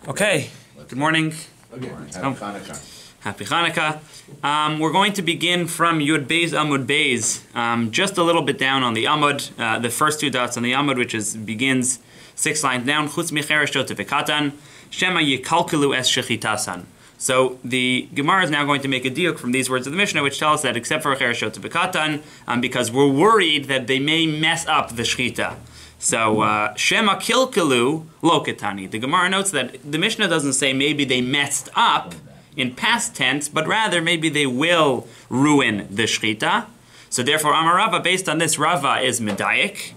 Okay, good morning. Okay. Happy Hanukkah. Happy Hanukkah. We're going to begin from Yud Beis Amud Beis, just a little bit down on the Amud, the first two dots on the Amud, which begins 6 lines down. Chutz michereshot v'katan, shema yikalkelu es shechitasan. So the Gemara is now going to make a diuk from these words of the Mishnah, which tell us that except for chereshot v'katan, because we're worried that they may mess up the shechita. So, Shema kilkelu loketani. The Gemara notes that the Mishnah doesn't say maybe they messed up in past tense, but rather maybe they will ruin the shechita. So therefore, Amar Rava, based on this, Rava is medayik,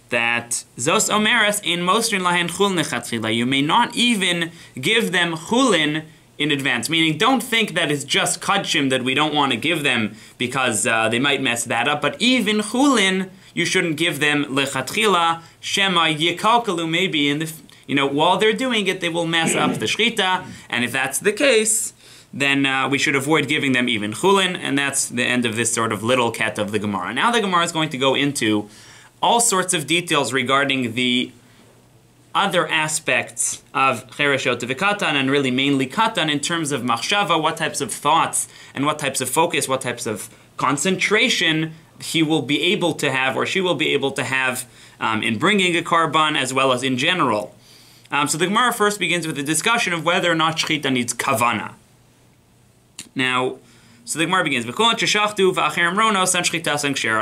that Zos Omeres in Mosrin lahen chulin lechatchila. You may not even give them chulin in advance, meaning don't think that it's just kadshim that we don't want to give them because they might mess that up, but even chulin, you shouldn't give them lechatchila, shema yikalkalu, maybe in the, while they're doing it, they will mess up the shechita, and if that's the case, then we should avoid giving them even chulin, and that's the end of this sort of little ket of the Gemara. Now the Gemara is going to go into all sorts of details regarding the other aspects of chereshot v'katan, and really mainly katan, in terms of machshava, what types of thoughts and what types of focus, what types of concentration he will be able to have, or she will be able to have, in bringing a karban, as well as in general. So the Gemara first begins with a discussion of whether or not shechita needs kavana. Now, so the Gemara begins, and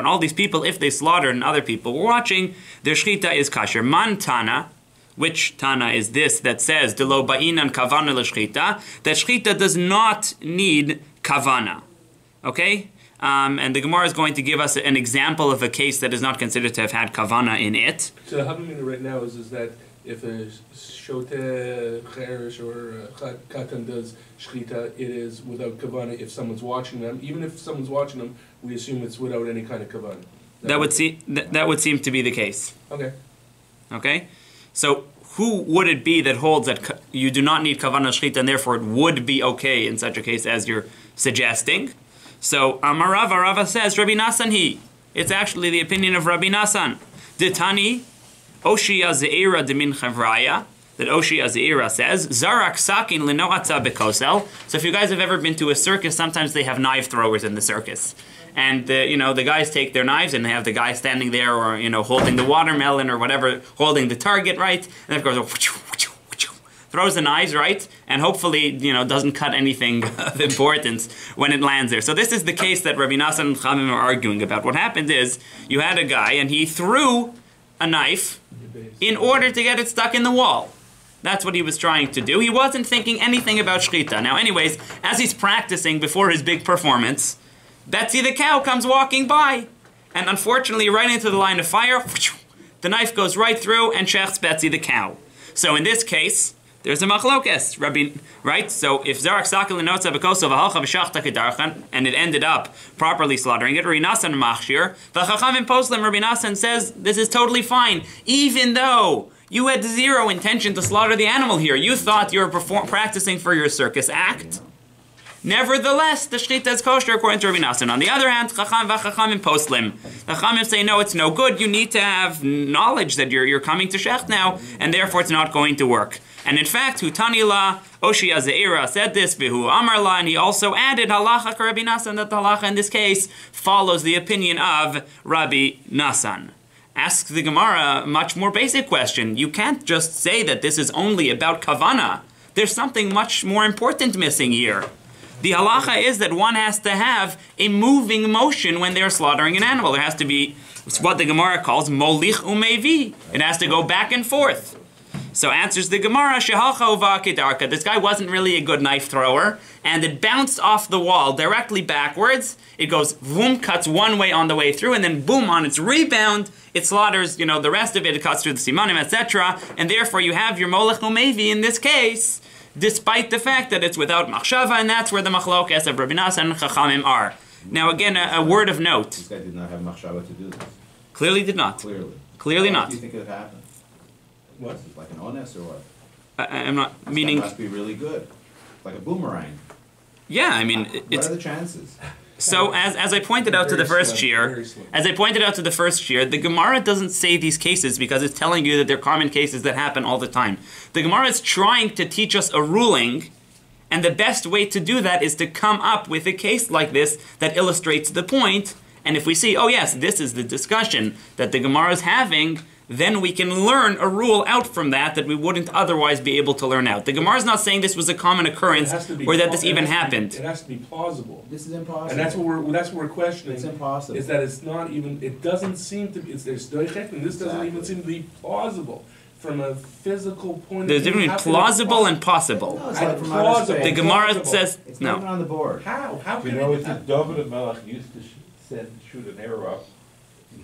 all these people, if they slaughtered and other people were watching, their shechita is kasher. Man tana, which Tana is this that says, Delo ba'inan kavana l'shechita, that shechita does not need kavana. Okay? And the Gemara is going to give us an example of a case that is not considered to have had kavana in it. So the Havamina right now is that if a shote cheresh or katan does shechita, it is without kavana if someone's watching them. Even if someone's watching them, we assume it's without any kind of kavana. That would seem to be the case. Okay. Okay? So who would it be that holds that you do not need kavana shechita, and therefore it would be okay in such a case as you're suggesting? So Amar Rava says, Rabbi Nasan he. It's actually the opinion of Rabbi Nasan. Ditani, Oshia Zeira Demin Chavraya, that Oshia Zeira says, Zarak Sakin Linoatza Bekosel. So if you guys have ever been to a circus, sometimes they have knife throwers in the circus. And the guys take their knives and they have the guy standing there, or holding the watermelon or whatever, holding the target, right? And of course, throws the knives, right? And hopefully, doesn't cut anything of importance when it lands there. So this is the case that Rabbi Nasan and Chamim are arguing about. What happened is, you had a guy and he threw a knife in order to get it stuck in the wall. That's what he was trying to do. He wasn't thinking anything about shechita. Now anyways, as he's practicing before his big performance, Betsy the cow comes walking by. And unfortunately, right into the line of fire, the knife goes right through and shechts Betsy the cow. So in this case, there's a machlokes, right? So if Zarak Sakil Notza Bekoso V'Halcha V'Shachta Kedarchan, and it ended up properly slaughtering it, Rabbi Nasan Machshir, V'Chachamim Poslim, Rabbi Nasan says this is totally fine, even though you had zero intention to slaughter the animal here. You thought you were practicing for your circus act. Nevertheless, the shechita is kosher according to Rabbi Nasan. On the other hand, Chachamim Poslim. The Chachamim say, no, it's no good. You need to have knowledge that you're coming to shecht now, and therefore it's not going to work. And in fact, Hutanila, Oshia Zeira said this, Vihu Amarla, and he also added halacha Rabbi Nasan, that the halacha in this case follows the opinion of Rabbi Nasan. Ask the Gemara a much more basic question. You can't just say that this is only about kavana. There's something much more important missing here. The halacha is that one has to have a moving motion when they're slaughtering an animal. There has to be what the Gemara calls molich umevi. It has to go back and forth. So answers the Gemara, shehalcha uva kedarka. This guy wasn't really a good knife thrower, and it bounced off the wall directly backwards. It goes, boom, cuts one way on the way through, and then boom, on its rebound, it slaughters, the rest of it, it cuts through the simanim, etc. And therefore you have your molech umevi in this case, despite the fact that it's without machshava, and that's where the machlokes of Rabbi Nasan and Chachamim are. Now again, a word of note. This guy did not have machshava to do this. Clearly did not. Clearly not. What do you think it happened? What? Is it like an honest or what? I'm not, This guy must be really good. Like a boomerang. Yeah, I mean, What are the chances? So as I pointed out to the first year, the Gemara doesn't say these cases because it's telling you that they're common cases that happen all the time. The Gemara is trying to teach us a ruling, and the best way to do that is to come up with a case like this that illustrates the point. And if we see, oh yes, this is the discussion that the Gemara is having, then we can learn a rule out from that we wouldn't otherwise be able to learn out. The Gemara is not saying this was a common occurrence or that this even happened. It has to be plausible. This is impossible. And that's what we're questioning. It's impossible. Is that it's not even, it doesn't seem to be, there's doichek, and this doesn't even seem to be plausible. From a physical point of view. There's a difference between plausible and possible. No, it's like from Plausible. outer The space. Gemara says, It's not even no. on the board. How? How You can know, it it's that David and Melech used to shoot an arrow up,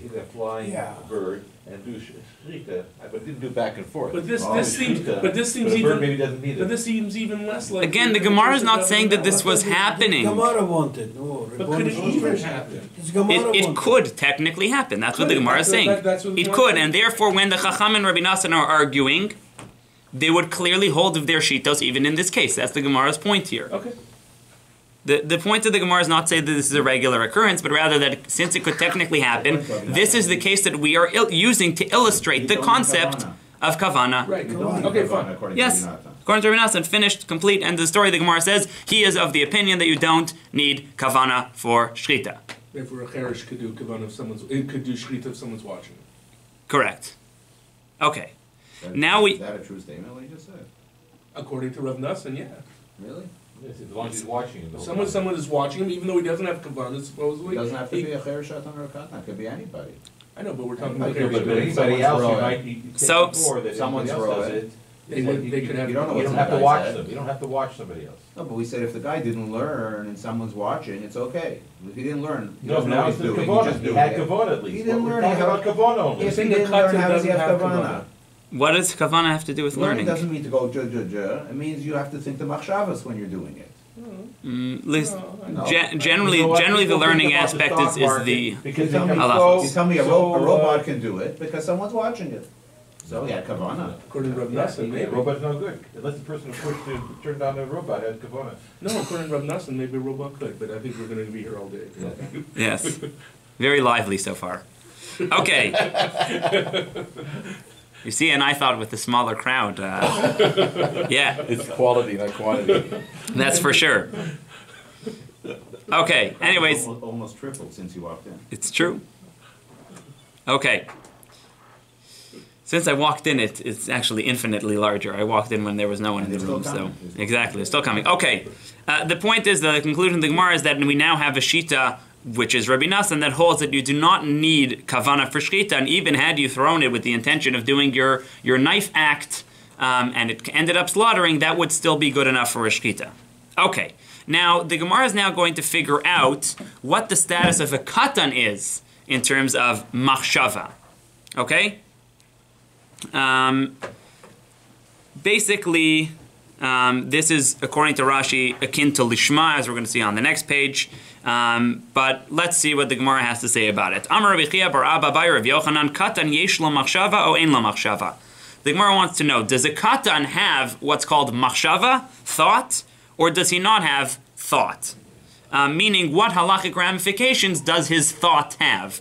hit a flying bird, and do shrika, but didn't do back and forth. But this Oh, seems Shrika. but this seems But a bird even maybe doesn't need but it. this seems even less like Again, the Gemara is not saying that this was happening. Gemara wanted, no. But could it even happen? It's Gemara It wanted. could technically happen. That's what the Gemara is saying. That's what the It Gemara could, says. and therefore when the Chacham and Rabbi Nassan are arguing, they would clearly hold of their shitos even in this case. That's the Gemara's point here. Okay. The point of the Gemara is not say that this is a regular occurrence, but rather that since it could technically happen, this is the case that we are using to illustrate the concept of kavana. Right. Okay, fine. According Yes. to Jonathan. According to Rabbi Nassan, finished, complete, and the story the Gemara says, he is of the opinion that you don't need kavana for shchita. Therefore, a cherish could do kavan if it could do shchita if someone's watching. Correct. Okay. That- Now we- Is that a true statement, what you just said? According to Rav Nassan, yeah. Really? Yes, as long as he's watching it. If someone is watching him, even though he doesn't have kavan, supposedly. It doesn't have to be a cheresh shatan or a katan, it could be anybody. I know, but we're talking I about know, cherish. But anybody else, you might be So- before that Someone's somebody else does row, it. They could have. You don't know You what don't some have to guy watch said. them, you don't have to watch somebody else. No, but we said if the guy didn't learn and someone's watching, it's okay. If he didn't learn, he No, doesn't know now what it's he's the doing, kavana, he's just he doing had it. kavana at least. He didn't We're learn, talking he about kavana only. If he think the didn't learn, katan how does he have doesn't have kavana? What does kavana have to do with Learning learning? doesn't mean to go it means you have to think the machshavas when you're doing it. No. Generally, You know what? generally the People learning think about the aspect stock is market the... Because You tell me, Allah. you tell me a robot can do it because someone's watching it. So yeah, kavana. According to Rav Yeah, Nassan, the maybe. robot's no good, unless the person who pushed to turn down the robot has kavana. No, according to Rav Nassan, maybe a robot could, but I think we're going to be here all day. Yes. Very lively so far. Okay. You see, and I thought with the smaller crowd, yeah, It's quality, not quantity. that's for sure. Okay, anyways, Almost tripled since you walked in. it's true. Okay. Since I walked in, it's actually infinitely larger. I walked in when there was no one in the And they're room, still so... coming. Exactly, it's still coming. Okay. The point is, the conclusion of the Gemara is that we now have a shita, which is Rabbi Nassan, that holds that you do not need kavana for shchita, and even had you thrown it with the intention of doing your knife act, and it ended up slaughtering, that would still be good enough for a shchita. Okay. Now, the Gemara is now going to figure out what the status of a katan is in terms of machshava. Okay? Basically, this is, according to Rashi, akin to lishma, as we're going to see on the next page. But let's see what the Gemara has to say about it. Amar Rabbi Chia bar Abba bar Rav Yochanan, katan yesh lo machshava o ein lo machshava? The Gemara wants to know, does a katan have what's called machshava, thought, or does he not have thought? Meaning, what halachic ramifications does his thought have?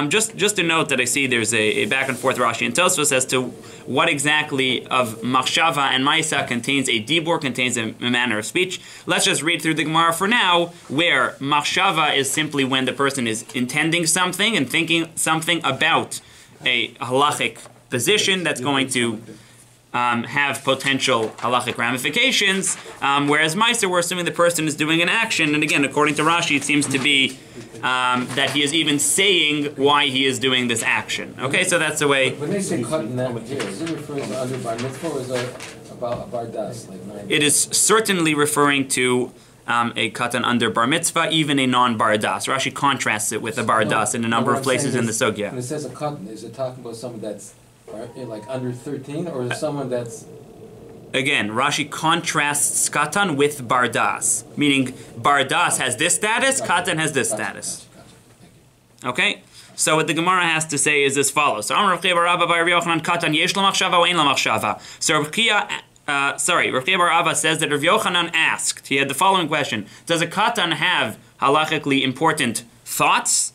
Just a note that I see there's a back and forth Rashi and Tosfos as to what exactly of machshava and ma'isa contains a dibur, contains a manner of speech. Let's just read through the Gemara for now, where machshava is simply when the person is intending something and thinking something about a halachic position that's going to have potential halachic ramifications, whereas ma'isa, we're assuming the person is doing an action, and again, according to Rashi, it seems to be that he is even saying why he is doing this action. Okay, so that's the way. When they say cut in that here, is it referring to under bar mitzvah or is it about a bar das, like 9? It is certainly referring to a katan under bar mitzvah, even a non-bar das. Rashi contrasts it with a bar das in a number of places in the sugya. When it says a cut, is it talking about someone that's like under 13 or is it someone that's... Again, Rashi contrasts katan with bardas, meaning bardas has this status, katan has this status. Okay? So what the Gemara has to say is as follows. So Rav Chia bar Abba bar Rav Yochanan, katan yesh lo machshava o ein lo machshava. So Rav Chia bar Abba says that Rav Yochanan asked, he had the following question, does a katan have halachically important thoughts,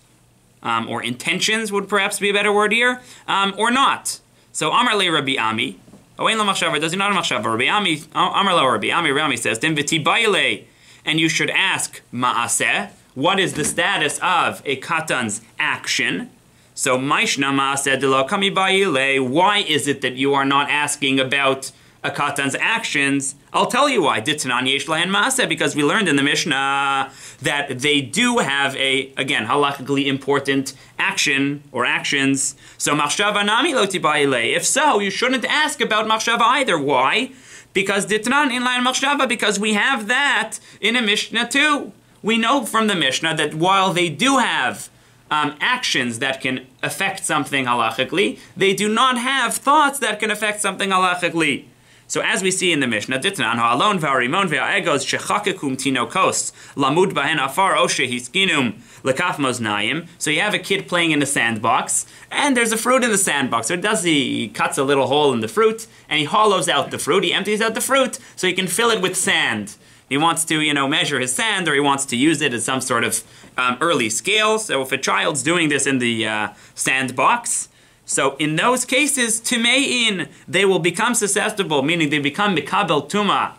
or intentions would perhaps be a better word here, or not. So Amar le Rabbi Ami, Oein la machshava, does he not have machshava? Rabbi Ami, Amar la Rabbi Ami says, Dim v'tibayile, and you should ask ma'aseh, what is the status of a katan's action? So Maishna ma'aseh de lo kami bayile, why is it that you are not asking about a katan's actions? I'll tell you why. Ditnan yesh lahen ma'aseh, because we learned in the Mishnah that they do have a, again, halachically important action or actions. So machshava nami lo tibayile. If so, you shouldn't ask about machshava either. Why? Because ditnan in lahen machshava, because we have that in a Mishnah too. We know from the Mishnah that while they do have actions that can affect something halachically, they do not have thoughts that can affect something halachically. So as we see in the Mishnah, Ditnan ha'alon v'harimon v'ha'egos shechakekum tinokos lamud bahen afar o shehiskinum lekaf moznayim. So you have a kid playing in a sandbox, and there's a fruit in the sandbox. So he cuts a little hole in the fruit, and he hollows out the fruit. He empties out the fruit so he can fill it with sand. He wants to, measure his sand, or he wants to use it as some sort of early scale. So if a child's doing this in the sandbox, so in those cases, tumein, they will become susceptible, meaning they become mikabel tuma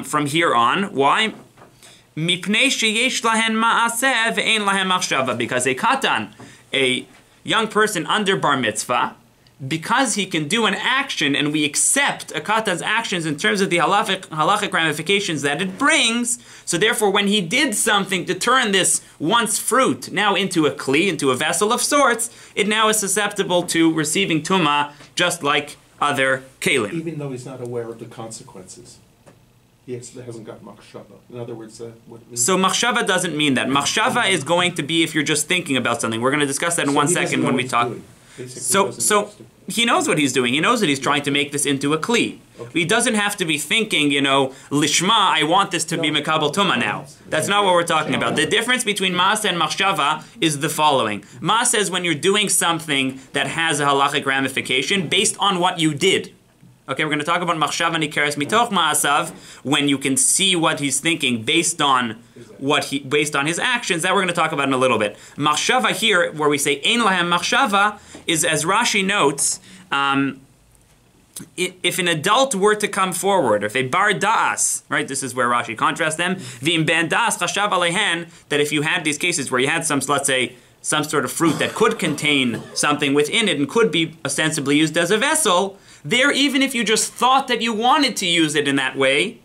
from here on. Why? Mipnei sheyesh lahen ma'aseh ve'ein lahen machshava, because a katan, a young person under bar mitzvah, because he can do an action, and we accept a katan's actions in terms of the halachic ramifications that it brings, so therefore when he did something to turn this once fruit now into a kli, into a vessel of sorts, it now is susceptible to receiving tumah just like other kelim. Even though he's not aware of the consequences. He hasn't got machshava. In other words, what it means. So machshava doesn't mean that. Machshava is going to be if you're just thinking about something. We're going to discuss that in 1 second when we talk. So he knows what he's doing. He knows that he's trying to make this into a kli. Okay. He doesn't have to be thinking, lishma, I want this to be mekabel tuma now. That's not what we're talking about. The difference between maaseh and machshava is the following. Maaseh is when you're doing something that has a halachic ramification based on what you did. Okay, we're going to talk about machshava nikeres mitoch ma'asav, when you can see what he's thinking based on his actions. That we're going to talk about in a little bit. Machshava here, where we say ein lahem machshava, is, as Rashi notes, if an adult were to come forward, or if a bar da'as, right, this is where Rashi contrasts them, v'im ben da'as chashav alehen, that if you had these cases where you had let's say, some sort of fruit that could contain something within it and could be ostensibly used as a vessel, there, even if you just thought that you wanted to use it in that way,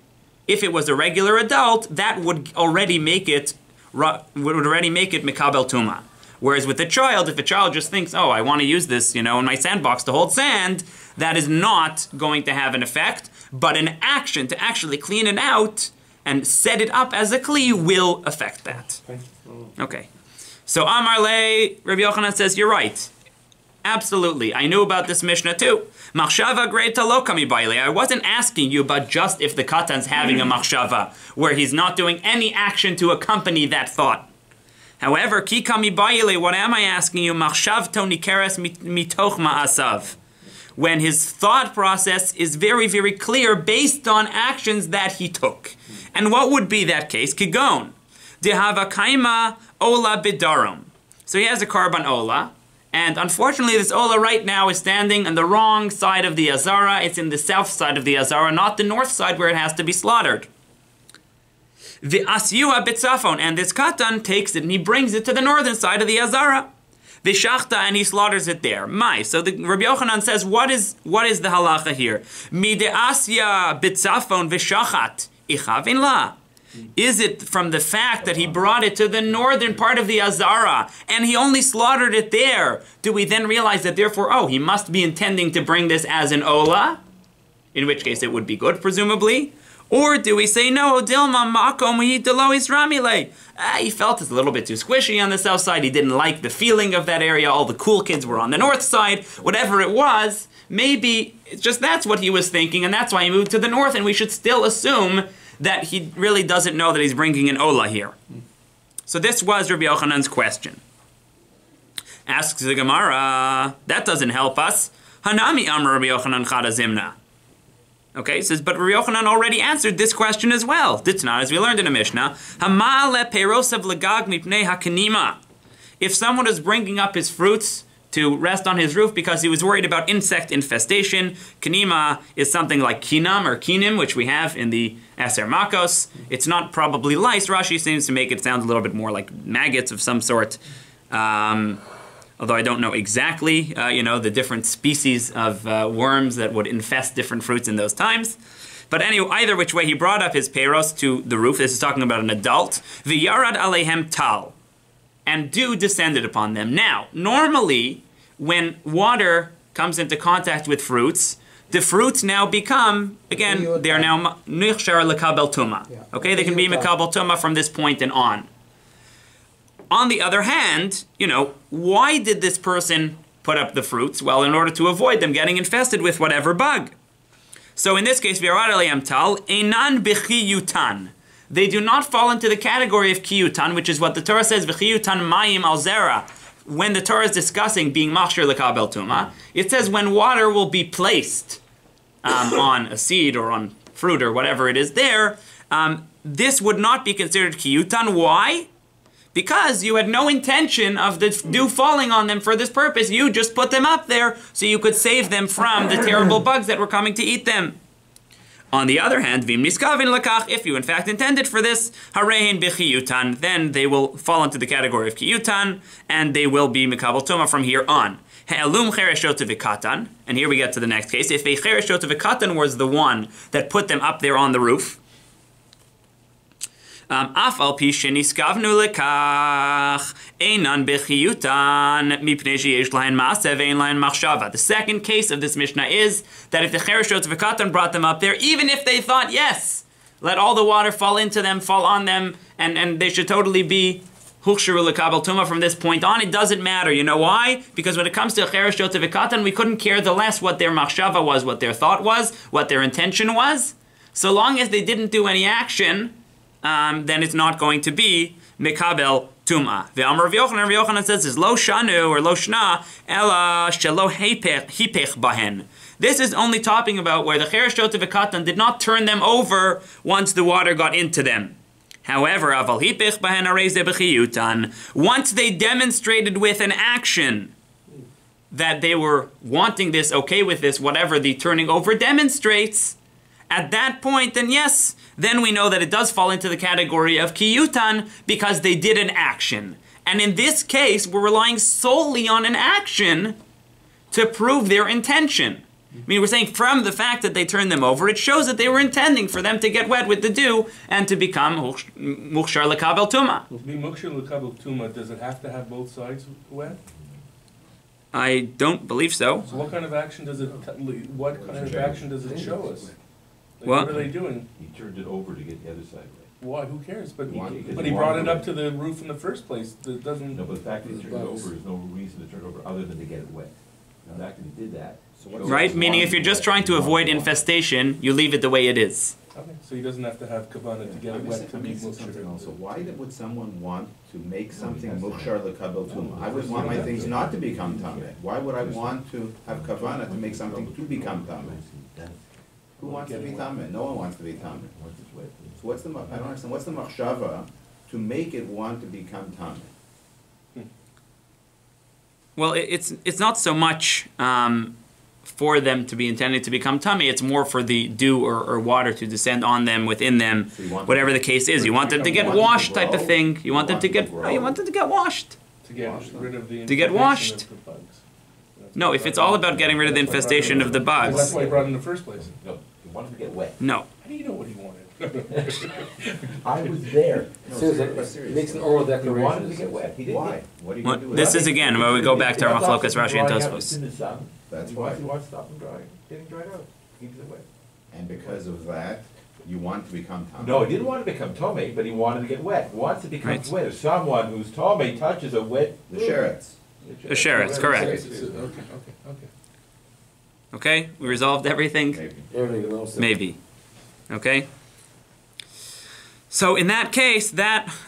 if it was a regular adult, that would already make it mikabel tuma. Whereas with a child, if a child just thinks, oh, I want to use this, in my sandbox to hold sand, that is not going to have an effect, but an action to actually clean it out and set it up as a kli will affect that. Okay. So Amar Le, Rabbi Yochanan says, you're right. Absolutely. I knew about this Mishnah too. Machshava greita lo kami baile. I wasn't asking you about just if the katan's having a machshava, where he's not doing any action to accompany that thought. However, ki kami baile, what am I asking you? Machshav to nikeres mitoch ma'asav. When his thought process is very, very clear based on actions that he took. And what would be that case? Kigon. Dehava kaima ola bidarum. So he has a korban ola. And unfortunately, this ola right now is standing on the wrong side of the Azara. It's in the south side of the Azara, not the north side where it has to be slaughtered. The asyua bitzafon, and this katan takes it and he brings it to the northern side of the Azara. The shachta, and he slaughters it there. Mai. So the Rabbi Yochanan says, what is the halacha here? Mi de asya bitzafon v'shachat ichavin la. Is it from the fact that he brought it to the northern part of the Azara and he only slaughtered it there? Do we then realize that therefore, he must be intending to bring this as an ola? In which case it would be good, presumably. Or do we say, no, Dilma makom he delois ramile. He felt it's a little bit too squishy on the south side. He didn't like the feeling of that area. All the cool kids were on the north side. Whatever it was, maybe it's just that's what he was thinking and that's why he moved to the north, and we should still assume that he really doesn't know that he's bringing an ola here. So this was Rabbi Yochanan's question. Asks the Gemara, that doesn't help us. Hanami amar Rabbi Yochanan chada zimna. Okay, it says, but Rabbi Yochanan already answered this question as well. Ditna, as we learned in the Mishnah, Hamale peirosav legag mipnei hakanima. If someone is bringing up his fruits to rest on his roof because he was worried about insect infestation, kanima is something like kinam or kinim, which we have in the Aser Makos. It's not probably lice. Rashi seems to make it sound a little bit more like maggots of some sort. Although I don't know exactly, the different species of worms that would infest different fruits in those times. But anyway, either which way, he brought up his peiros to the roof. This is talking about an adult. V'yarad alehem tal. And dew descended upon them. Now, normally, when water comes into contact with fruits, the fruits now become, again, they are now nichshar lekabel tuma. Okay, they can be mekabel tuma from this point and on. On the other hand, why did this person put up the fruits? Well, in order to avoid them getting infested with whatever bug. So in this case, v'yarad alehem tal, einan b'chiyutan. They do not fall into the category of kiyutan, which is what the Torah says, v'chiyutan mayim al zera. When the Torah is discussing being machshir lekabel tuma, it says when water will be placed on a seed or on fruit or whatever it is there, this would not be considered kiyutan. Why? Because you had no intention of the dew falling on them for this purpose. You just put them up there so you could save them from the terrible bugs that were coming to eat them. On the other hand, vim niskavin lakach, if you in fact intended for this, harehin b'chiyutan, then they will fall into the category of kiyutan, and they will be mikabel tuma from here on. He'elum chereshot v'katan, and here we get to the next case. If a chereshot v'katan was the one that put them up there on the roof, af al pi sheniskavnu lekach einan bechiyutan mipnei sheyesh lahen maaseh ve'ein lahen machshava. The second case of this Mishnah is that if the chereshot v'katan brought them up there, even if they thought, yes, let all the water fall into them, fall on them, and they should totally be hukshiru lekabel tuma from this point on, it doesn't matter. You know why? Because when it comes to chereshot v'katan, we couldn't care the less what their machshava was, what their thought was, what their intention was. So long as they didn't do any action, then it's not going to be mikabel tuma. Ve'amar Rav Yochanan says is lo shanu or lo shna ela shelo hipech bahen. This is only talking about where the chereshot v'katan did not turn them over once the water got into them. However, aval hipech bahen areze b'chiyutan. Once they demonstrated with an action that they were wanting this, okay with this, whatever the turning over demonstrates, at that point, then yes, then we know that it does fall into the category of kiyutan because they did an action. And in this case, we're relying solely on an action to prove their intention. I mean, we're saying from the fact that they turned them over, it shows that they were intending for them to get wet with the dew and to become mukshar lekabel tuma. To be mukshar lekabel tuma, does it have to have both sides wet? I don't believe so. So what kind of action does it show us? What are they doing? He turned it over to get the other side right. Why? Who cares? But Because he brought it up to the roof in the first place. It doesn't. No, but the fact that he turned it over is no reason to turn it over other than to get it wet. The fact that he did that. Right? Meaning if you're just trying to avoid infestation, you leave it the way it is. Okay, so he doesn't have to have kavanah to get it wet to be mukshar. So why would someone want to make something mukshar lekabel tuma? I would want my things not to become tameh. Why would I want to have kavanah to make something to become tameh? Who wants to be tameh? No one wants to be tameh. So what's the, I don't understand, what's the machshava to make it want to become tameh? Well, it's not so much for them to be intended to become tummy. It's more for the dew or water to descend on them, within them, so whatever the case is. You want them to get washed, type of thing. You want them to get washed. To get rid of the to get washed. Of the bugs. No, if it's all about getting rid of the infestation of the bugs. That's why he brought it in the first place. No, he wanted to get wet. No. How do you know what he wanted? I was there. Seriously, he makes an oral He declaration. wanted to get wet. He didn't. Why? What are you going to do with This that? is again where we go back to our machlokas Rashi and It's Tosfos. in the sun. That's He why. wants to stop them drying, getting dried out. Keeps it wet. And because of that, you want to become tameh. No, he didn't want to become tomei, but he wanted to get wet. Once it becomes Right. wet, if someone who's tomei touches a wet... The sherets. The sherets, correct. Okay. Okay, we resolved everything? Maybe. Everything else. Maybe. Okay? So in that case,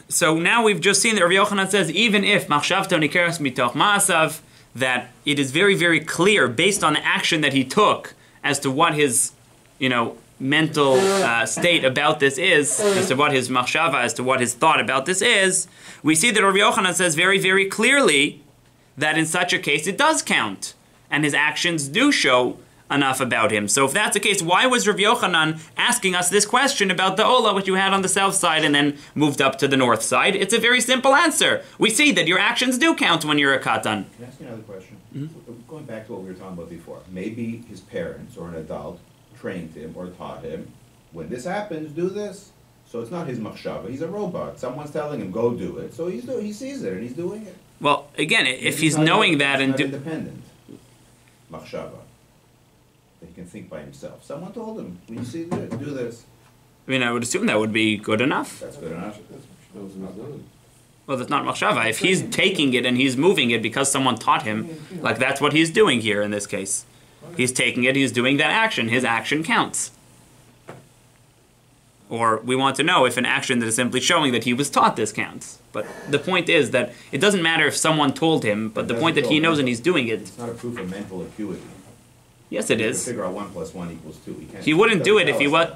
so now we've just seen that Rav Yochanan says, even if machshavto nikeras mitoch ma'asav, that it is very, very clear, based on the action that he took, as to what his mental state about this is, as to what his machshava, as to what his thought about this is, we see that Rav Yochanan says very, very clearly that in such a case it does count, and his actions do show enough about him. So if that's the case, why was Rav Yochanan asking us this question about the Ola, which you had on the south side and then moved up to the north side? It's a very simple answer. We see that your actions do count when you're a katan. Can I ask you another question? Going back to what we were talking about before, maybe his parents or an adult trained him or taught him, when this happens, do this. So it's not his machshava, he's a robot. Someone's telling him, go do it. So he sees it and he's doing it. Well, again, if he's knowing that and independent machshava, that he can think by himself. Someone told him, when you see this, do this. I mean, I would assume that would be good enough. That's good enough. Well, that's not machshava. If he's taking it and he's moving it because someone taught him, like that's what he's doing here in this case. He's taking it, he's doing that action. His action counts. Or we want to know if an action that is simply showing that he was taught this counts. But the point is that it doesn't matter if someone told him, but the point that he knows and he's doing it. It's not a proof of mental acuity. Yes, it is. Figure out 1 + 1 = 2. He wouldn't do it if he was...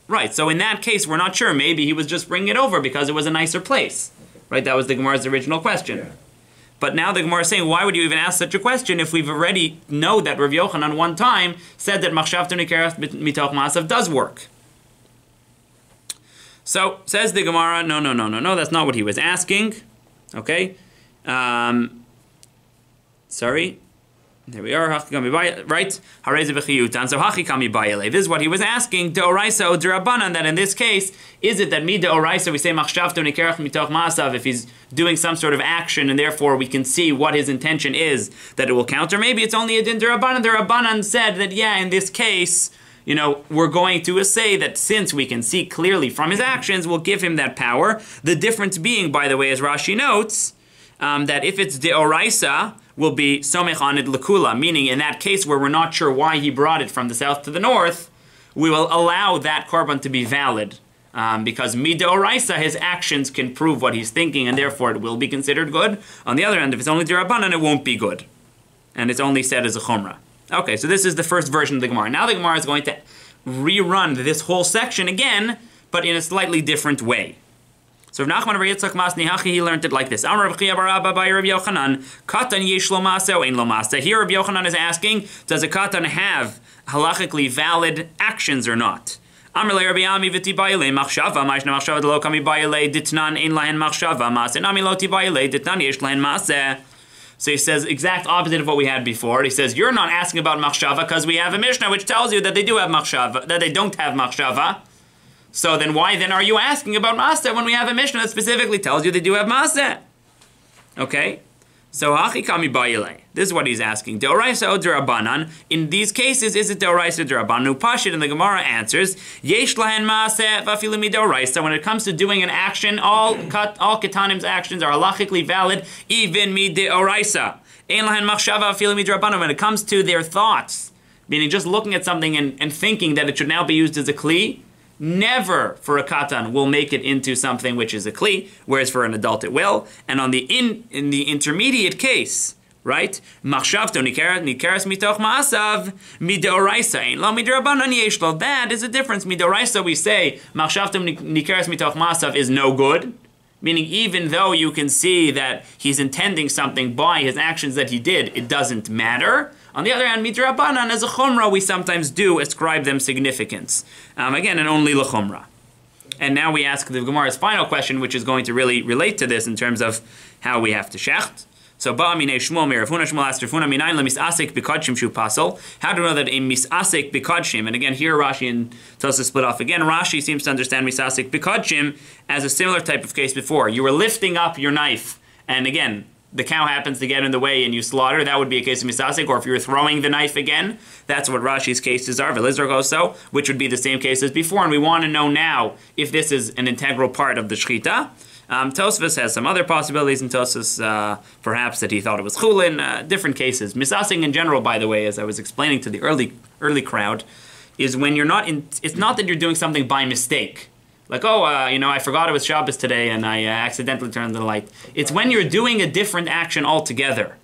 Right, so in that case, we're not sure. Maybe he was just bringing it over because it was a nicer place. Right, that was the Gemara's original question. Yeah. But now the Gemara is saying, why would you even ask such a question if we've already know that Rav Yochanan one time said that machshavto nikeras mitoch maasav does work? So, says the Gemara, no, that's not what he was asking. Okay? Sorry. There we are. Right? So this is what he was asking. Deoraisa or derabanan, that in this case, is it that mi deoraisa, we say machshavto nikerach mitoch maasav, if he's doing some sort of action and therefore we can see what his intention is, that it will count? Or maybe it's only a din derabanan. The Rabbanan said that, yeah, in this case, we're going to say that since we can see clearly from his actions, we'll give him that power. The difference being, by the way, as Rashi notes, that if it's deoraisa, will be somech on it lekula, meaning in that case where we're not sure why he brought it from the south to the north, we will allow that korban to be valid. Because midoraisa, his actions can prove what he's thinking, and therefore it will be considered good. On the other hand, if it's only derabanan, it won't be good. And it's only said as a chumrah. Okay, so this is the first version of the Gemara. Now the Gemara is going to rerun this whole section again, but in a slightly different way. So Rav Nachman Bar Yitzchak Masni Hachi, he learned it like this. Amar Rav Chia bar Abba by Rav Yochanan, Katan yesh lo maaseh o ein lo maaseh. Here Rav Yochanan is asking, does a Katan have halachically valid actions or not? Amar le Rabbi Ami v'ti ba'ilei machshava, ma'ishna machshava d'lo kami ba'ilei ditnan ein lahen machshava maaseh, nami lo ti ba'ilei ditnan yesh lahen maaseh. So he says exact opposite of what we had before. He says, you're not asking about machshava because we have a Mishnah which tells you that they do have machshava, that they don't have machshava. So then why then are you asking about maaseh when we have a Mishnah that specifically tells you they do have maaseh? Okay? So hachi kami ba'ilei. This is what he's asking. Deoraisa o derabanan. In these cases, is it deoraisa or derabanan? Upashit, and the Gemara answers, yesh lahen maaseh v'afilu midoraisa. When it comes to doing an action, all ketanim's actions are halachically valid, even mi deoraisa. Ein lahen machshava v'afilu miderabanan. When it comes to their thoughts, meaning just looking at something and thinking that it should now be used as a kli, never for a katan will make it into something which is a kli, whereas for an adult it will. And on the in the intermediate case, right? Machshavto nikeras mitoch maasav midoraisa ein lo midrabanan yesh lo. That is a difference. Midoraisa, we say machshavto nikeras mitoch maasav is no good, meaning even though you can see that he's intending something by his actions that he did, it doesn't matter. On the other hand, midrabanan, as a chumrah, we sometimes do ascribe them significance. Again, and only l'chumrah. And now we ask the Gemara's final question, which is going to really relate to this in terms of how we have to shecht. So, ba'aminei Shmuel me'Rav Huna, Shmuel asked Rav Huna, minayin lemisasek b'kodshim shu pasel. How do we know that a misasek b'kodshim, and again here Rashi and Tosafos split off again, Rashi seems to understand misasek b'kodshim as a similar type of case before. You were lifting up your knife, and again, the cow happens to get in the way and you slaughter, that would be a case of misasek. Or if you're throwing the knife again, that's what Rashi's cases are, velizragoso, which would be the same case as before. And we want to know now if this is an integral part of the shechita. Tosafos has some other possibilities in Tosafos, perhaps that he thought it was chullin, different cases. Misasek in general, by the way, as I was explaining to the early crowd, is when you're not it's not that you're doing something by mistake. Like, I forgot it was Shabbos today and I accidentally turned the light. It's when you're doing a different action altogether.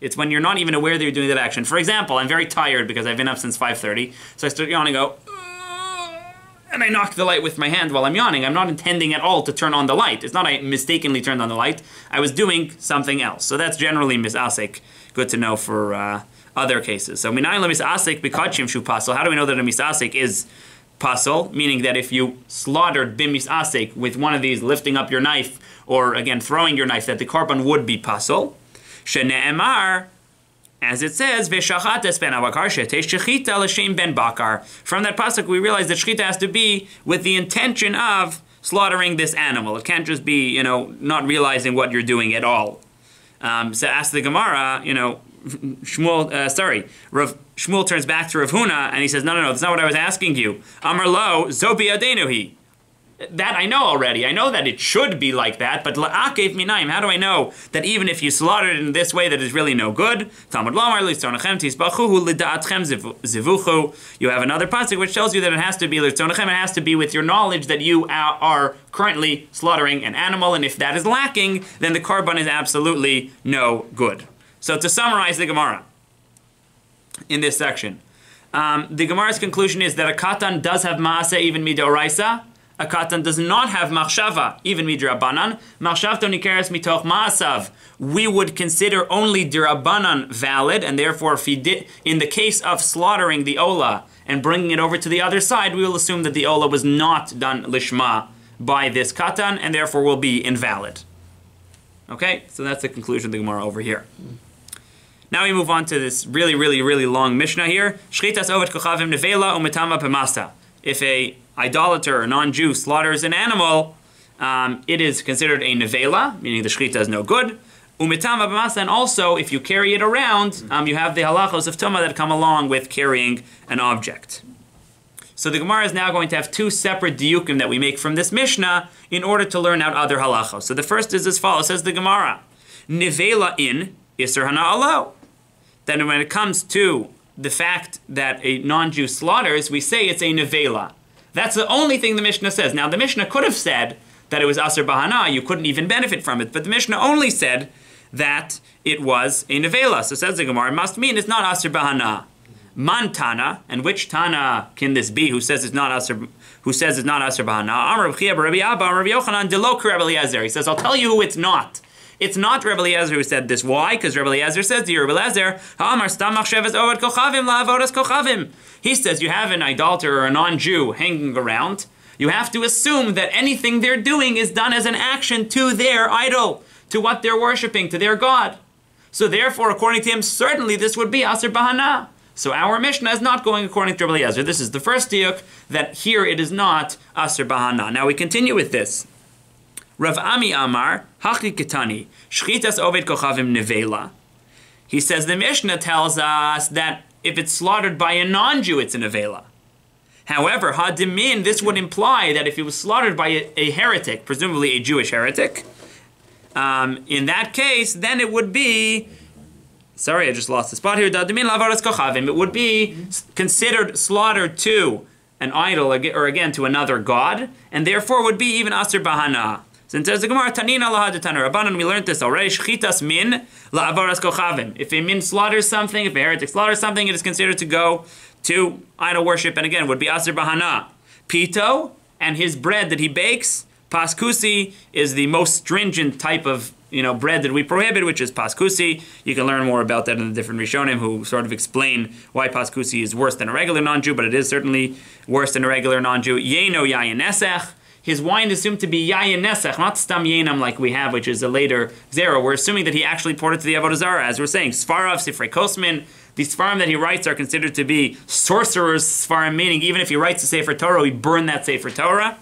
It's when you're not even aware that you're doing that action. For example, I'm very tired because I've been up since 5:30, so I start yawning and go, and I knock the light with my hand while I'm yawning. I'm not intending at all to turn on the light. It's not I mistakenly turned on the light. I was doing something else. So that's generally misasek. Good to know for other cases. So minayin misasek b'kachim shu pasel. How do we know that a misasek is pasel? Meaning that if you slaughtered bimisasek with one of these, lifting up your knife, or again throwing your knife, that the korban would be pasel. Shene'emar, as it says, V'shachates ben abakar shetesh shechita l'shem ben bakar. From that pasuk, we realize that shechita has to be with the intention of slaughtering this animal. It can't just be, not realizing what you're doing at all. So ask the Gemara, Shmuel turns back to Rav Huna and he says, no, that's not what I was asking you. Amar lo, zobi adenuhi. That I know already. I know that it should be like that, but la'akev minaim, how do I know that even if you slaughtered it in this way that is really no good? Talmud lamar litzonachem tisbachuhu lida'atchem zivuchu. You have another pasuk which tells you that it has to be litzonachem, it has to be with your knowledge that you are currently slaughtering an animal, and if that is lacking, then the korban is absolutely no good. So to summarize the Gemara in this section, the Gemara's conclusion is that a katan does have maaseh even midoraisa. A katan does not have machshava, even midrabanan. Machshavto nikeres mitoch maasav. We would consider only dirabanan valid, and therefore, in the case of slaughtering the ola and bringing it over to the other side, we will assume that the ola was not done lishma by this katan, and therefore will be invalid. Okay, so that's the conclusion of the Gemara over here. Now we move on to this really, really, really long Mishnah here. Shchitas ovet kochavim nevela umetama pemasa. If a idolater or non-Jew slaughters an animal, it is considered a nevela, meaning the shechita is no good. Umitama b'masa, and also if you carry it around, you have the halachos of tuma that come along with carrying an object. So the Gemara is now going to have two separate diukim that we make from this Mishnah in order to learn out other halachos. So the first is as follows, says the Gemara, nevela in iser hana alo. Then when it comes to the fact that a non-Jew slaughters, we say it's a nevela. That's the only thing the Mishnah says. Now, the Mishnah could have said that it was Aser Bahana, you couldn't even benefit from it, but the Mishnah only said that it was a nevela. So says the Gemara, it must mean it's not Aser Bahana. Man Tana, and which Tana can this be who says it's not Aser Bahana? Amar Rabbi Chia, Rabbi Abba, Rabbi Yochanan, Delo Rabbi Eliezer. He says, I'll tell you who it's not. It's not Rebbe Eliezer who said this. Why? Because Rebbe Eliezer says to you, Rebbe Eliezer, he says you have an idolater or a non-Jew hanging around. You have to assume that anything they're doing is done as an action to their idol, to what they're worshipping, to their God. So therefore, according to him, certainly this would be Aser Bahana. So our Mishnah is not going according to Rebbe Eliezer. This is the first diuk, that here it is not Aser Bahana. Now we continue with this. Rav Ami Amar, Hachi Ketani, Shchitas Oved Kochavim Nevela. He says the Mishnah tells us that if it's slaughtered by a non-Jew, it's a nevela. However, Hadimin, this would imply that if it was slaughtered by a heretic, presumably a Jewish heretic, in that case, then it would be, sorry, I just lost the spot here, Hadimin Lavaras Kochavim, it would be considered slaughtered to an idol, or again to another god, and therefore would be even Aser Bahana. Since there's the Gemara, Tanina lahadetana Rabbanan, we learned this already. Shchitas min la'avaras kochavim. If a min slaughters something, if a heretic slaughters something, it is considered to go to idol worship, and again would be Aser Bahana. Pito and his bread that he bakes, paskusi is the most stringent type of bread that we prohibit, which is paskusi. You can learn more about that in the different Rishonim who sort of explain why paskusi is worse than a regular non-Jew, but it is certainly worse than a regular non-Jew. Yeno yayin nesech. His wine is assumed to be yayin nesech, not stam yenam like we have, which is a later zera. We're assuming that he actually poured it to the Avodah Zarah. As we're saying, Sfarav, Sifrei Kosmin, the Sfarim that he writes are considered to be sorcerers' Sfarim, meaning even if he writes a Sefer Torah, we burn that Sefer Torah.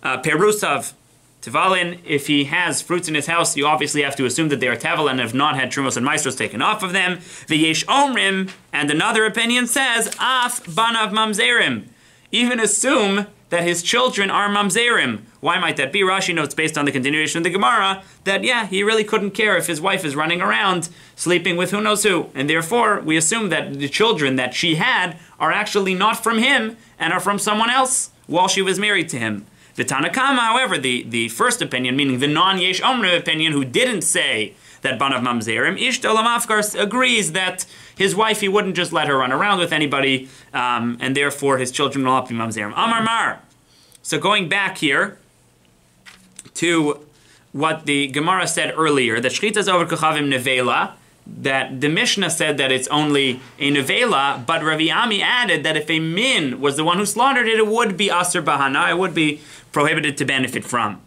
Perusav, Tevalin, if he has fruits in his house, you obviously have to assume that they are Teval and have not had Trumos and Maestros taken off of them. The Yesh Omrim, and another opinion says, Af Banav Mamzerim. Even assume that his children are mamzerim. Why might that be? Rashi notes, based on the continuation of the Gemara, that he really couldn't care if his wife is running around sleeping with who knows who. And therefore, we assume that the children that she had are actually not from him and are from someone else while she was married to him. The Tanakama, however, the first opinion, meaning the non-Yesh Omrim opinion, who didn't say that Banav Mamzerim, Ishto Lamafkar agrees that his wife, he wouldn't just let her run around with anybody, and therefore his children will not be Mamzerim. Amar Mar, So going back here to what the Gemara said earlier, that Shchita is over Kochavim Nevela, that the Mishnah said that it's only a Nevela, but Rav Ami added that if a min was the one who slaughtered it, it would be Asr Bahana, it would be prohibited to benefit from.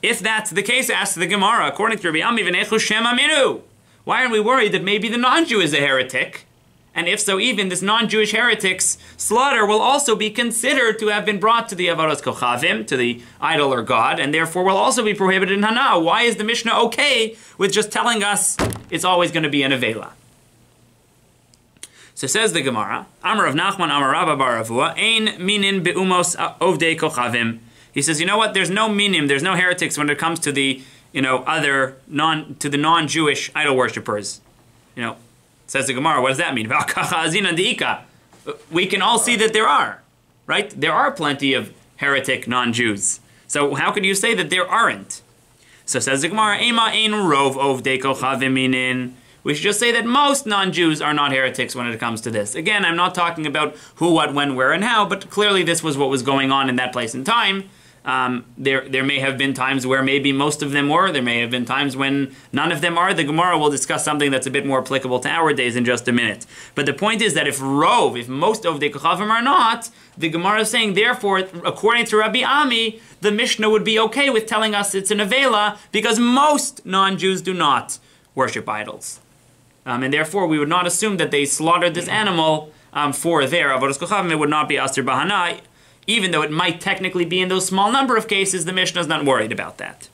If that's the case, ask the Gemara, according to Rav Ami, V'nechu Shem Aminu. Why aren't we worried that maybe the non-Jew is a heretic? And if so, even this non-Jewish heretic's slaughter will also be considered to have been brought to the Avodas Kochavim, to the idol or god, and therefore will also be prohibited in Hana. Why is the Mishnah okay with just telling us it's always going to be an Avela? So says the Gemara, Amar of Nachman, Amar Rabba Bar Avua, Ein minin be'umos ovdei kochavim. He says, you know what, there's no minim, there's no heretics when it comes to the, to the non-Jewish idol worshippers. Says the Gemara, what does that mean? We can all see that there are, right? There are plenty of heretic non-Jews. So how could you say that there aren't? So says the Gemara, Ema ein rov ovdei kochavim minin. We should just say that most non-Jews are not heretics when it comes to this. Again, I'm not talking about who, what, when, where, and how, but clearly this was what was going on in that place and time. There may have been times where maybe most of them were. There may have been times when none of them are. The Gemara will discuss something that's a bit more applicable to our days in just a minute. But the point is that if most of the Kochavim are not, the Gemara is saying, therefore, according to Rabbi Ami, the Mishnah would be okay with telling us it's an Avela because most non-Jews do not worship idols. And therefore, we would not assume that they slaughtered this animal for their Avodas Kochavim. It would not be Asr Bahana. Even though it might technically be in those small number of cases, the Mishnah is not worried about that.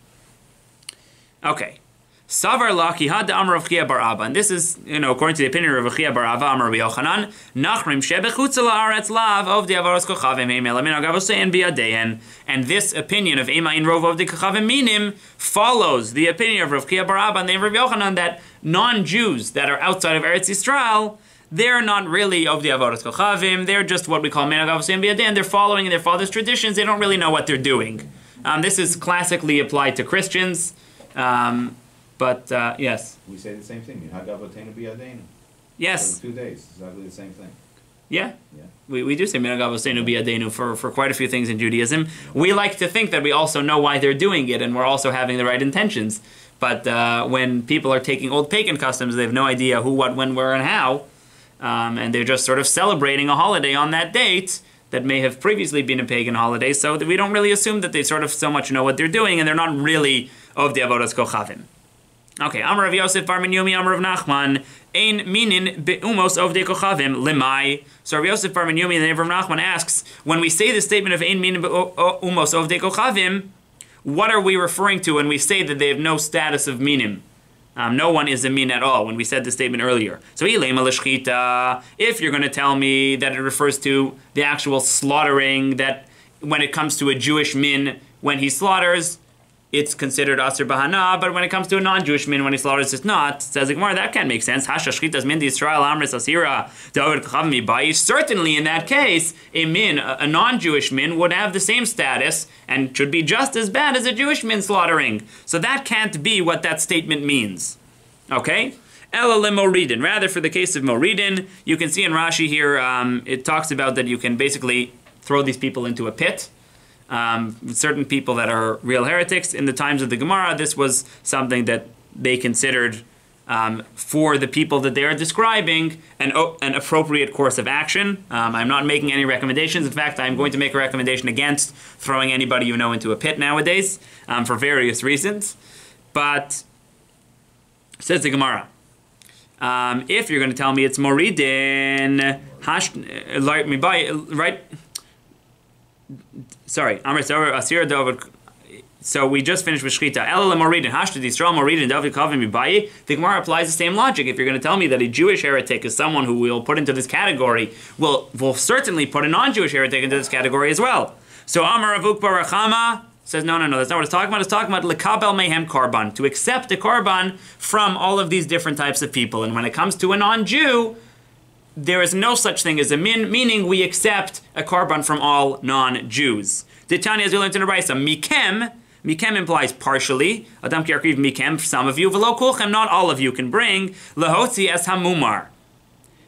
Okay. Savar laki had the Amar of Chia bar Abba. And this is, according to the opinion of Chia bar Abba, Amar Yochanan, Nachrim shebechutz la'aretz lav of the Avodas Kochavim heim elamin agavosein biyadein. And this opinion of Ema in Rov of the Kochavim minim follows the opinion of Rav Chia bar Abba and the Rav Yochanan that non-Jews that are outside of Eretz Yisrael, they're not really of the Avodas Kochavim. They're just what we call menagavosim biyadin. They're following in their father's traditions. They don't really know what they're doing. This is classically applied to Christians. Yes. We say the same thing. Menagavotenu biyadenu. Yes. For 2 days. Exactly the same thing. Yeah. We do say menagavosenu biyadenu for quite a few things in Judaism. We like to think that we also know why they're doing it and we're also having the right intentions. But when people are taking old pagan customs, they have no idea who, what, when, where, and how. And they're just sort of celebrating a holiday on that date that may have previously been a pagan holiday, so that we don't really assume that they sort of so much know what they're doing, and they're not really of the Avodas Kochavim. Okay, Amar Rav Yosef Bar Minyomi, Amar Rav Nachman, Ein minin be'umos ovdei kochavim lemai. So Rav Yosef Bar Minyomi, the name of Rav Nachman, asks, when we say the statement of Ein minin be'umos ovdei kochavim, what are we referring to when we say that they have no status of minim? No one is a min at all, when we said the statement earlier. So, if you're going to tell me that it refers to the actual slaughtering, that when it comes to a Jewish min, when he slaughters, it's considered Asr Bahana, but when it comes to a non-Jewish min, when he slaughters, it's not. Says the Gemara, that can't make sense. Certainly in that case, a min, a non-Jewish min, would have the same status and should be just as bad as a Jewish min slaughtering. So that can't be what that statement means. Okay? Ela lemoridin. Rather, for the case of moridin, you can see in Rashi here, it talks about that you can basically throw these people into a pit. Certain people that are real heretics. In the times of the Gemara, this was something that they considered for the people that they are describing an appropriate course of action. I'm not making any recommendations. In fact, I'm going to make a recommendation against throwing anybody you know into a pit nowadays for various reasons. But, says the Gemara, if you're going to tell me it's moridin, right? Sorry, so we just finished with Shchita. The Gemara applies the same logic. If you're going to tell me that a Jewish heretic is someone who we'll put into this category, we'll certainly put a non-Jewish heretic into this category as well. So Amar Avuk Barachama says, no, that's not what it's talking about. It's talking about lekabel mehem karban, to accept a karban from all of these different types of people. And when it comes to a non-Jew, there is no such thing as a min, meaning we accept a karban from all non-Jews. The Tanya, as we learned in the Raisa, mikem implies partially. Adam ki yarkiv mikem, some of you, v'lo kulchem, not all of you can bring. Lahotzi es hamumar.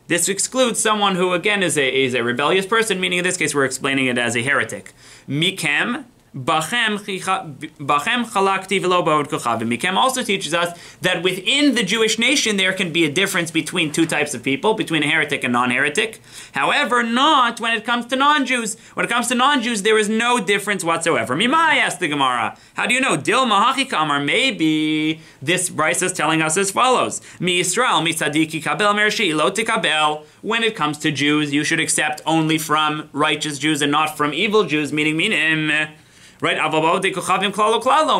This excludes someone who, again, is a rebellious person, meaning in this case we're explaining it as a heretic. Mikem Bachem chalakti v'lo ba'od kochavim. Mikem also teaches us that within the Jewish nation there can be a difference between two types of people, between a heretic and non-heretic. However, not when it comes to non-Jews. When it comes to non-Jews, there is no difference whatsoever. Mimai, asked the Gemara. How do you know? Dilma hachi kamar. Maybe this Bryce is telling us as follows: Mi Yisrael mi tzadiki kabel mershi lo tikabel. When it comes to Jews, you should accept only from righteous Jews and not from evil Jews, meaning minim. Right?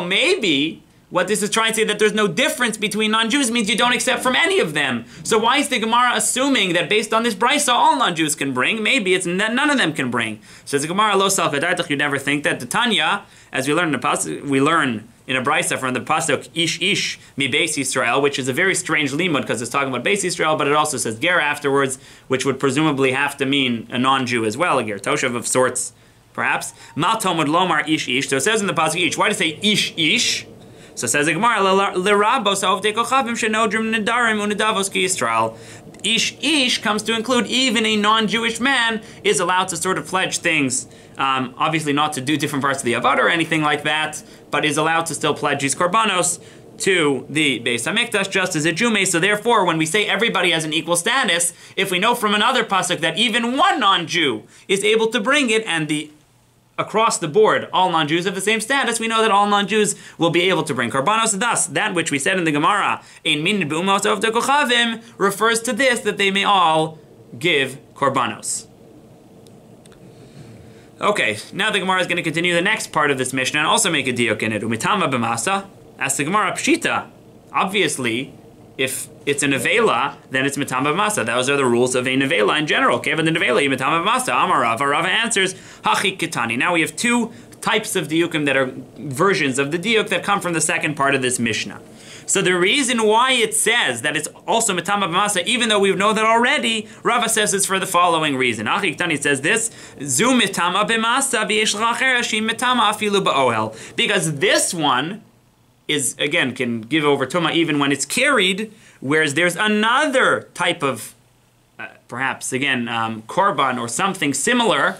Maybe what this is trying to say, that there's no difference between non-Jews, means you don't accept from any of them. So why is the Gemara assuming that based on this brisa all non-Jews can bring? Maybe it's that none of them can bring. So the Gemara lo salkadartach, you never think that. The Tanya, as we learn in the pasuk, we learn in a brisa from the pasuk ish ish mi beis Yisrael, which is a very strange limud because it's talking about beis Yisrael, but it also says ger afterwards, which would presumably have to mean a non-Jew as well, a ger toshav of sorts. Perhaps. Mal Talmud lomar ish ish. So it says in the pasuk ish. Why does it say ish ish? So it says the Gemara l'rabos avdei kochavim shenodrim nedarim unedavos ki Yisrael. Ish ish comes to include even a non-Jewish man is allowed to sort of pledge things. Obviously not to do different parts of the avodah or anything like that, but is allowed to still pledge these korbanos to the Beis Hamikdash just as a Jew may. So therefore, when we say everybody has an equal status, if we know from another pasuk that even one non-Jew is able to bring it, and across the board, all non-Jews have the same status, we know that all non-Jews will be able to bring korbanos. Thus, that which we said in the Gemara, ein min b'umos avdei kochavim, refers to this, that they may all give korbanos. Okay, now the Gemara is going to continue the next part of this Mishnah and also make a diuk in it. Umitama b'masa, ask the Gemara, pshita. Obviously, if it's a nevela, then it's mitama b'masa. Those are the rules of a nevela in general. Kevan the nevela, mitama b'masa. Amar Rava. Rava answers, hachi kitani. Now we have two types of diukim that are versions of the diuk that come from the second part of this Mishnah. So the reason why it says that it's also mitama b'masa, even though we know that already, Rava says it's for the following reason. Hachi kitani says this, zu mitama b'masa v'yesh l'achera shi mitama afilu ba'ohel. Because this one is, again, can give over tuma even when it's carried, whereas there's another type of, perhaps, again, korban or something similar,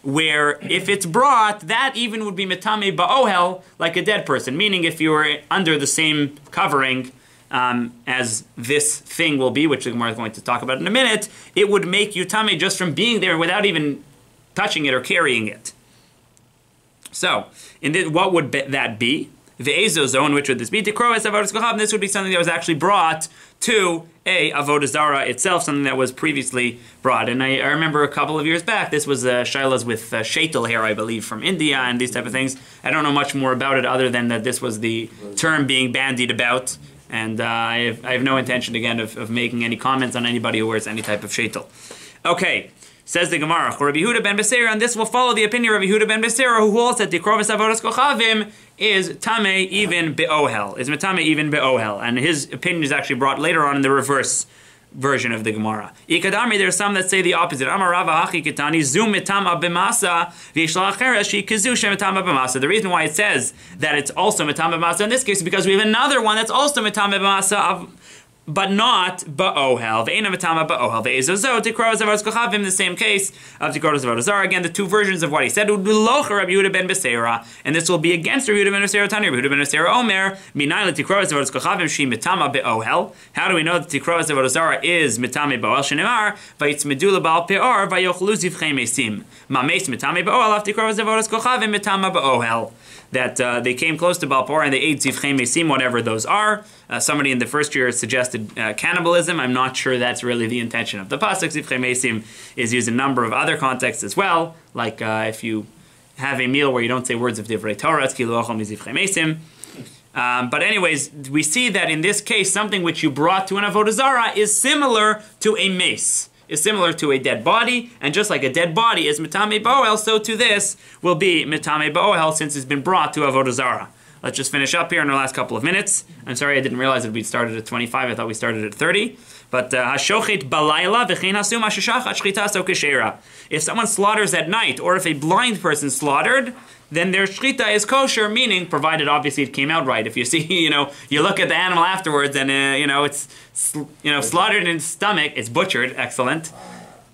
where if it's brought, that even would be metame ba'ohel, like a dead person, meaning if you were under the same covering as this thing will be, which the Gemara is going to talk about in a minute, it would make you tame just from being there without even touching it or carrying it. So, what would that be? The Ezo zone, which would this be? This would be something that was actually brought to a avodah zara itself, something that was previously brought. And I remember a couple of years back, this was shilas with shaitel hair, I believe, from India and these type of things. I don't know much more about it other than that this was the term being bandied about. And I have no intention, again, of making any comments on anybody who wears any type of shaitel. Okay. Says the Gemara, Rabbi Yehuda ben Beseira, and this will follow the opinion of Rabbi Yehuda ben Beseira, who holds that Tikrovas Avodas Kochavim is Tameh even Be'ohel, is Metame even Be'ohel. And his opinion is actually brought later on in the reverse version of the Gemara. Ikadami, there are some that say the opposite. Amar Rava Hachi Kitani, Zu Metama B'masa, V'yishla Acheres, Shi Kizu Shem Metama B'masa. The reason why it says that it's also Metama B'masa in this case is because we have another one that's also Metama B'masa, but not ba'ohel. Ve'ena mitama ba'ohel. Ve'ezozo tikros avodas kochavim. The same case of tikros avodas zara. Again, the two versions of what he said. U'locha Rabbi Yehuda ben Beseira, and this will be against Rabbi Yehuda ben Beseira. Tani Rabbi Yehuda ben Beseira Omer minay tikros avodas kochavim she mitama ba'ohel. How do we know that tikros avodas zara is mitame ba'ohel? Shenemar vayitzmedu lebal peor vayochlu zivchei mesim. Mames mitame ba'ohel af tikros avodas kochavim mitama ba'ohel. That they came close to Baal Peor and they ate zivchei mesim, whatever those are. Somebody in the first year suggested cannibalism. I'm not sure that's really the intention of the pasuk. Zivchei mesim is used in a number of other contexts as well, like if you have a meal where you don't say words of divrei Torah, it's kilu ochel mizivchei mesim. But anyways, we see that in this case, something which you brought to an avodah zara is similar to a mace. Is similar to a dead body, and just like a dead body is mitame ba'ohel, so to this will be mitame ba'ohel since it's been brought to avodah zara. Let's just finish up here in our last couple of minutes. I'm sorry I didn't realize that we started at 25. I thought we started at 30. But hashochet balayla v'chein hasum hashashachat shchita so keshera. If someone slaughters at night, or if a blind person slaughtered, then their shchita is kosher, meaning, provided obviously it came out right. If you see, you look at the animal afterwards and, it's, slaughtered in its stomach, it's butchered, excellent.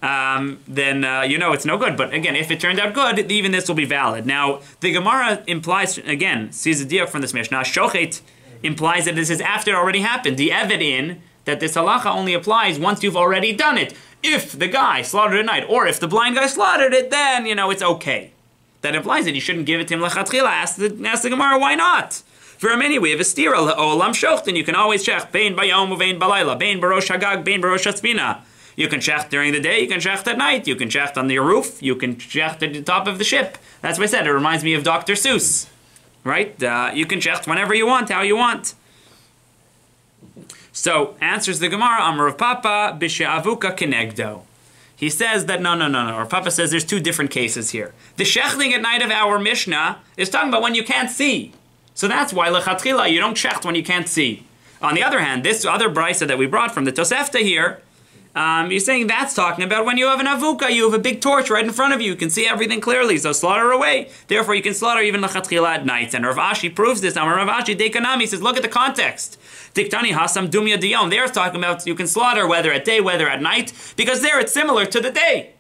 then you know it's no good. But again, if it turned out good, even this will be valid. Now, the Gemara implies, again, sees a diak from this Mishnah, shochet implies that this is after it already happened. The evidin, that this halacha only applies once you've already done it. If the guy slaughtered at night, or if the blind guy slaughtered it, then, you know, it's okay. That implies that you shouldn't give it to him lechatchila. Ask the Gemara, why not? For a many, we have a stira, olam shochten, you can always check, bein bayom uvein balayla, bein barosh hagag, bein barosh hatzpina. You can check during the day, you can check at night, you can check on the roof, you can check at the top of the ship. That's what I said, it reminds me of Dr. Seuss. Right? You can check whenever you want, how you want. So, answers the Gemara, Amar Rav Papa, b'she'avuka kenegdo. He says that, no. Rav Papa says there's two different cases here. The shechting at night of our Mishnah is talking about when you can't see. So that's why lechatchila, you don't shecht when you can't see. On the other hand, this other brisa that we brought from the Tosefta here, you're saying that's talking about when you have an avuka, you have a big torch right in front of you, you can see everything clearly, so slaughter away. Therefore, you can slaughter even lechatchila at night. And Rav Ashi proves this. Now, Rav Ashi Dekanami says, look at the context. Diktani hasam dumya diyom. There it's talking about you can slaughter whether at day, whether at night, because there it's similar to the day.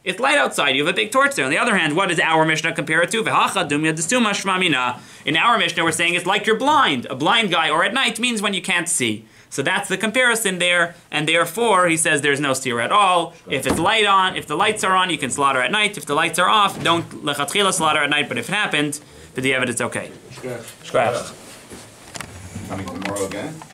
It's light outside, you have a big torch there. On the other hand, what does our Mishnah compare it to? V'hacha dumya desuma shmamina. In our Mishnah, we're saying it's like you're blind. A blind guy, or at night, means when you can't see. So that's the comparison there, and therefore, he says there's no stira at all. If it's light on, if the lights are on, you can slaughter at night. If the lights are off, don't lechatchila slaughter at night, but if it happened, the evidence okay. Shkach. Shkach. Coming tomorrow again?